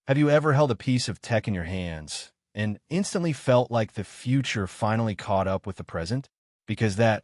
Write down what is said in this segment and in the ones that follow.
Have you ever held a piece of tech in your hands and instantly felt like the future finally caught up with the present? Because that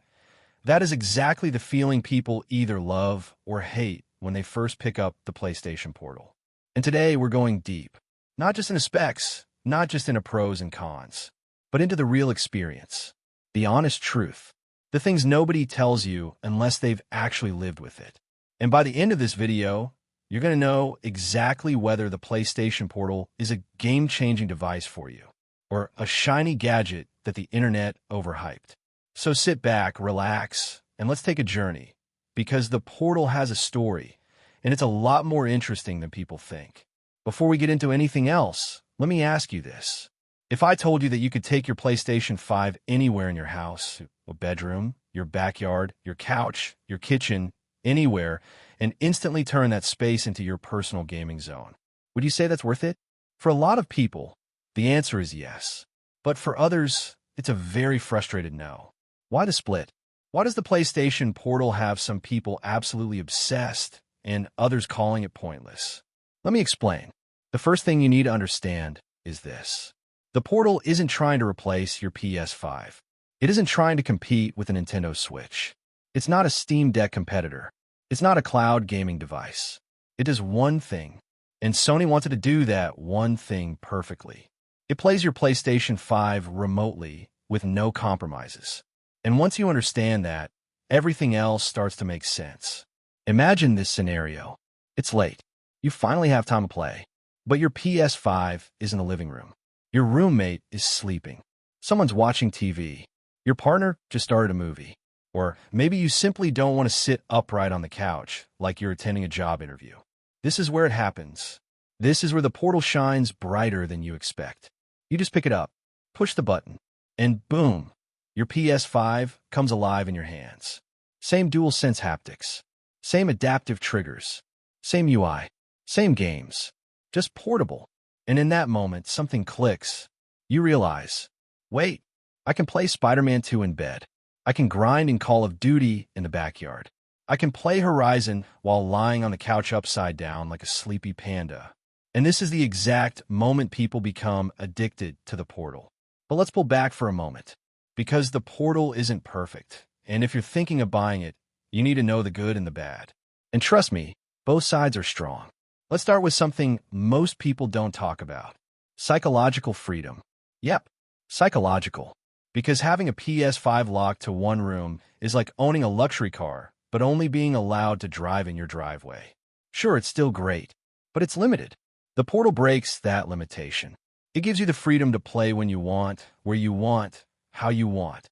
is exactly the feeling people either love or hate when they first pick up the PlayStation Portal. And today we're going deep, not just into specs, not just into pros and cons, but into the real experience, the honest truth, the things nobody tells you unless they've actually lived with it. And by the end of this video, you're going to know exactly whether the PlayStation Portal is a game-changing device for you or a shiny gadget that the internet overhyped. So sit back, relax, and let's take a journey, because the Portal has a story, and it's a lot more interesting than people think. Before we get into anything else, let me ask you this. If I told you that you could take your PlayStation 5 anywhere in your house, a bedroom, your backyard, your couch, your kitchen, anywhere, and instantly turn that space into your personal gaming zone, would you say that's worth it? For a lot of people, the answer is yes. But for others, it's a very frustrated no. Why the split? Why does the PlayStation Portal have some people absolutely obsessed and others calling it pointless? Let me explain. The first thing you need to understand is this. The Portal isn't trying to replace your PS5. It isn't trying to compete with a Nintendo Switch. It's not a Steam Deck competitor. It's not a cloud gaming device. It does one thing, and Sony wanted to do that one thing perfectly. It plays your PlayStation 5 remotely with no compromises. And once you understand that, everything else starts to make sense. Imagine this scenario. It's late. You finally have time to play, but your PS5 is in the living room. Your roommate is sleeping. Someone's watching TV. Your partner just started a movie. Or maybe you simply don't want to sit upright on the couch like you're attending a job interview. This is where it happens. This is where the Portal shines brighter than you expect. You just pick it up, push the button, and boom, your PS5 comes alive in your hands. Same DualSense haptics, same adaptive triggers, same UI, same games, just portable. And in that moment, something clicks. You realize, wait, I can play Spider-Man 2 in bed. I can grind in Call of Duty in the backyard. I can play Horizon while lying on the couch upside down like a sleepy panda. And this is the exact moment people become addicted to the Portal. But let's pull back for a moment, because the Portal isn't perfect. And if you're thinking of buying it, you need to know the good and the bad. And trust me, both sides are strong. Let's start with something most people don't talk about. Psychological freedom. Yep, psychological. Because having a PS5 locked to one room is like owning a luxury car, but only being allowed to drive in your driveway. Sure, it's still great, but it's limited. The Portal breaks that limitation. It gives you the freedom to play when you want, where you want, how you want,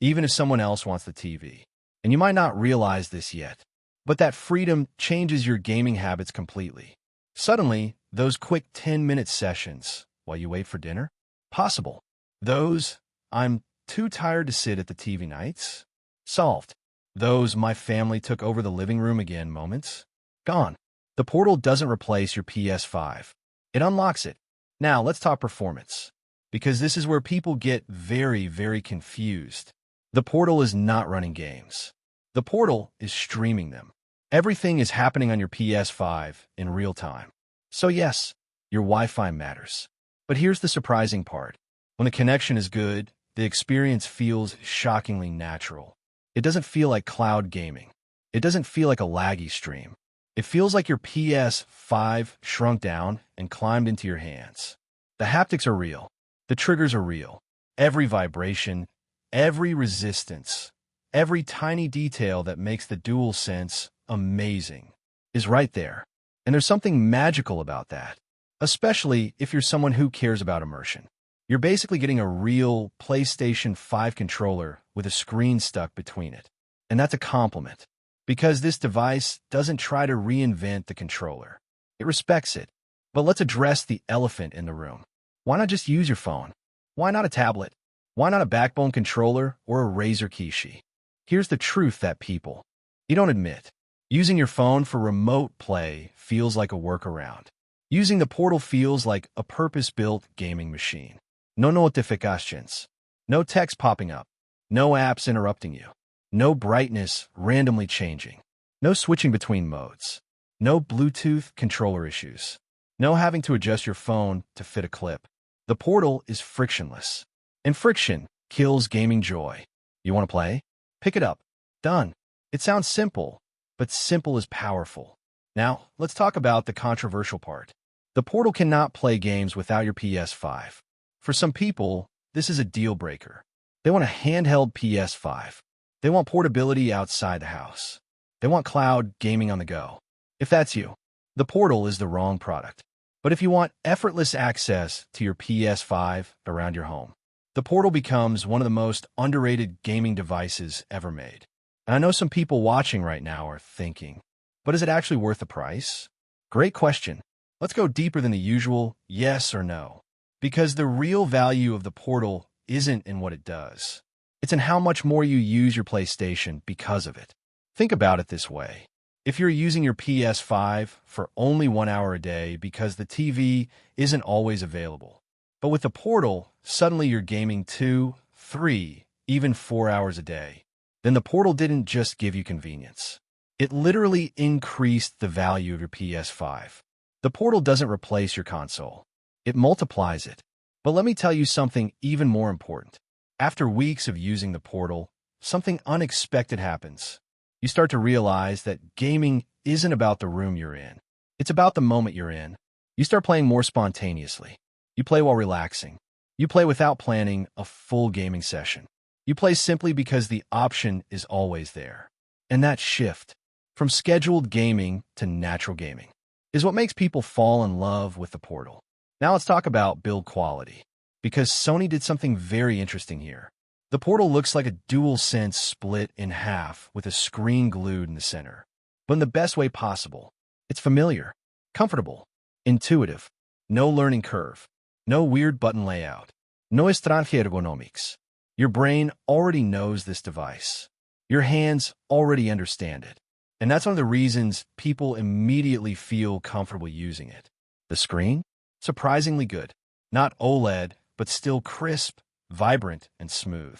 even if someone else wants the TV. And you might not realize this yet, but that freedom changes your gaming habits completely. Suddenly, those quick 10-minute sessions while you wait for dinner? Possible. Those I'm too tired to sit at the TV nights? Solved. Those my family took over the living room again moments? Gone. The Portal doesn't replace your PS5. It unlocks it. Now, let's talk performance, because this is where people get very, very confused. The Portal is not running games. The Portal is streaming them. Everything is happening on your PS5 in real time. So yes, your Wi-Fi matters. But here's the surprising part. When the connection is good, the experience feels shockingly natural. It doesn't feel like cloud gaming. It doesn't feel like a laggy stream. It feels like your PS5 shrunk down and climbed into your hands. The haptics are real. The triggers are real. Every vibration, every resistance, every tiny detail that makes the DualSense amazing is right there. And there's something magical about that, especially if you're someone who cares about immersion. You're basically getting a real PlayStation 5 controller with a screen stuck between it. And that's a compliment, because this device doesn't try to reinvent the controller. It respects it. But let's address the elephant in the room. Why not just use your phone? Why not a tablet? Why not a backbone controller or a Razer Kishi? Here's the truth that people, you don't admit. Using your phone for remote play feels like a workaround. Using the Portal feels like a purpose-built gaming machine. No notifications, no text popping up, no apps interrupting you, no brightness randomly changing, no switching between modes, no Bluetooth controller issues, No having to adjust your phone to fit a clip. The Portal is frictionless. And friction kills gaming joy. You want to play? Pick it up. Done. It sounds simple, but simple is powerful. Now, let's talk about the controversial part. The Portal cannot play games without your PS5. For some people, this is a deal breaker. They want a handheld PS5. They want portability outside the house. They want cloud gaming on the go. If that's you, the Portal is the wrong product. But if you want effortless access to your PS5 around your home, the Portal becomes one of the most underrated gaming devices ever made. And I know some people watching right now are thinking, but is it actually worth the price? Great question. Let's go deeper than the usual yes or no. Because the real value of the Portal isn't in what it does. It's in how much more you use your PlayStation because of it. Think about it this way. If you're using your PS5 for only 1 hour a day because the TV isn't always available, but with the Portal, suddenly you're gaming 2, 3, even 4 hours a day, then the Portal didn't just give you convenience. It literally increased the value of your PS5. The Portal doesn't replace your console. It multiplies it. But let me tell you something even more important. After weeks of using the Portal, something unexpected happens. You start to realize that gaming isn't about the room you're in. It's about the moment you're in. You start playing more spontaneously. You play while relaxing. You play without planning a full gaming session. You play simply because the option is always there. And that shift, from scheduled gaming to natural gaming, is what makes people fall in love with the Portal. Now let's talk about build quality, because Sony did something very interesting here. The Portal looks like a DualSense split in half with a screen glued in the center. But in the best way possible. It's familiar, comfortable, intuitive, no learning curve, no weird button layout, no extraña ergonomics. Your brain already knows this device. Your hands already understand it. And that's one of the reasons people immediately feel comfortable using it. The screen? Surprisingly good. Not OLED, but still crisp, vibrant, and smooth.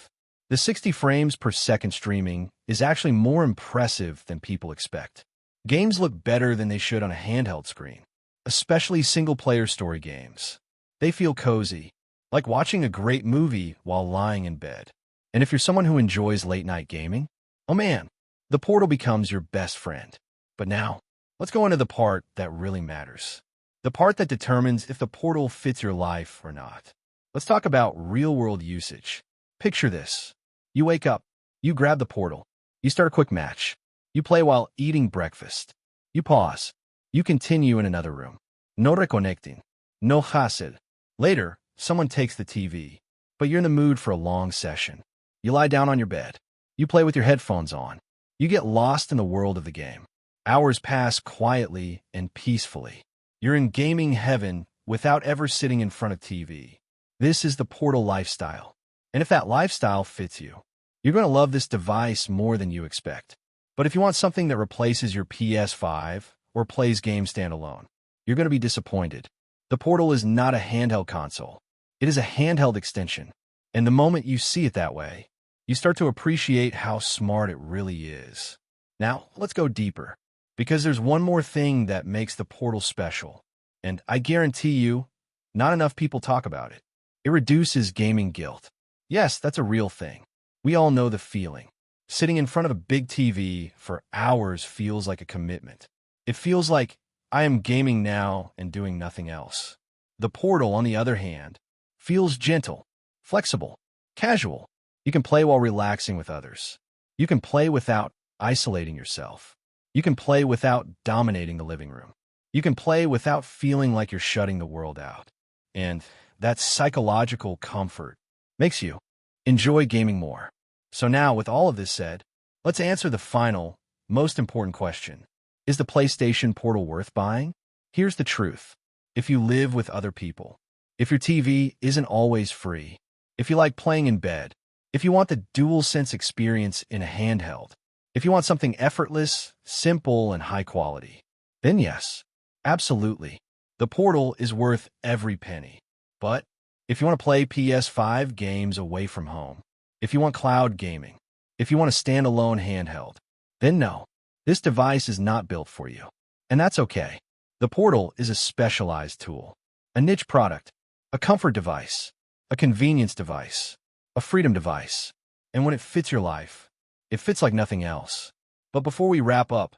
The 60 frames per second streaming is actually more impressive than people expect. Games look better than they should on a handheld screen, especially single-player story games. They feel cozy, like watching a great movie while lying in bed. And if you're someone who enjoys late-night gaming, oh man, the Portal becomes your best friend. But now, let's go into the part that really matters. The part that determines if the Portal fits your life or not. Let's talk about real-world usage. Picture this. You wake up, you grab the Portal, you start a quick match. You play while eating breakfast. You pause. You continue in another room. No reconecting. No hassle. Later, someone takes the TV, but you're in the mood for a long session. You lie down on your bed. You play with your headphones on. You get lost in the world of the game. Hours pass quietly and peacefully. You're in gaming heaven without ever sitting in front of TV. This is the Portal lifestyle. And if that lifestyle fits you, you're going to love this device more than you expect. But if you want something that replaces your PS5 or plays games standalone, you're going to be disappointed. The Portal is not a handheld console. It is a handheld extension. And the moment you see it that way, you start to appreciate how smart it really is. Now, let's go deeper, because there's one more thing that makes the Portal special. And I guarantee you, not enough people talk about it. It reduces gaming guilt. Yes, that's a real thing. We all know the feeling. Sitting in front of a big TV for hours feels like a commitment. It feels like I am gaming now and doing nothing else. The Portal, on the other hand, feels gentle, flexible, casual. You can play while relaxing with others. You can play without isolating yourself. You can play without dominating the living room. You can play without feeling like you're shutting the world out. And that psychological comfort makes you enjoy gaming more. So now, with all of this said, let's answer the final, most important question. Is the PlayStation Portal worth buying? Here's the truth. If you live with other people, if your TV isn't always free, if you like playing in bed, if you want the DualSense experience in a handheld, if you want something effortless, simple, and high quality, then yes, absolutely. The Portal is worth every penny. But if you want to play PS5 games away from home, if you want cloud gaming, if you want a standalone handheld, then no, this device is not built for you. And that's okay. The Portal is a specialized tool, a niche product, a comfort device, a convenience device, a freedom device. And when it fits your life, it fits like nothing else. But before we wrap up,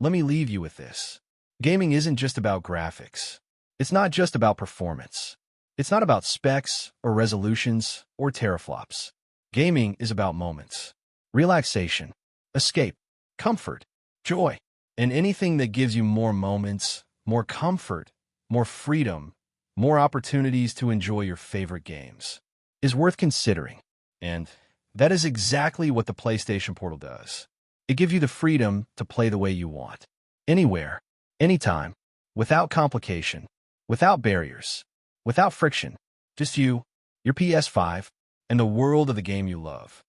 let me leave you with this. Gaming isn't just about graphics. It's not just about performance. It's not about specs or resolutions or teraflops. Gaming is about moments, relaxation, escape, comfort, joy, and anything that gives you more moments, more comfort, more freedom, more opportunities to enjoy your favorite games is worth considering. And that is exactly what the PlayStation Portal does. It gives you the freedom to play the way you want, anywhere, anytime, without complication, without barriers, without friction. Just you, your PS5, and the world of the game you love.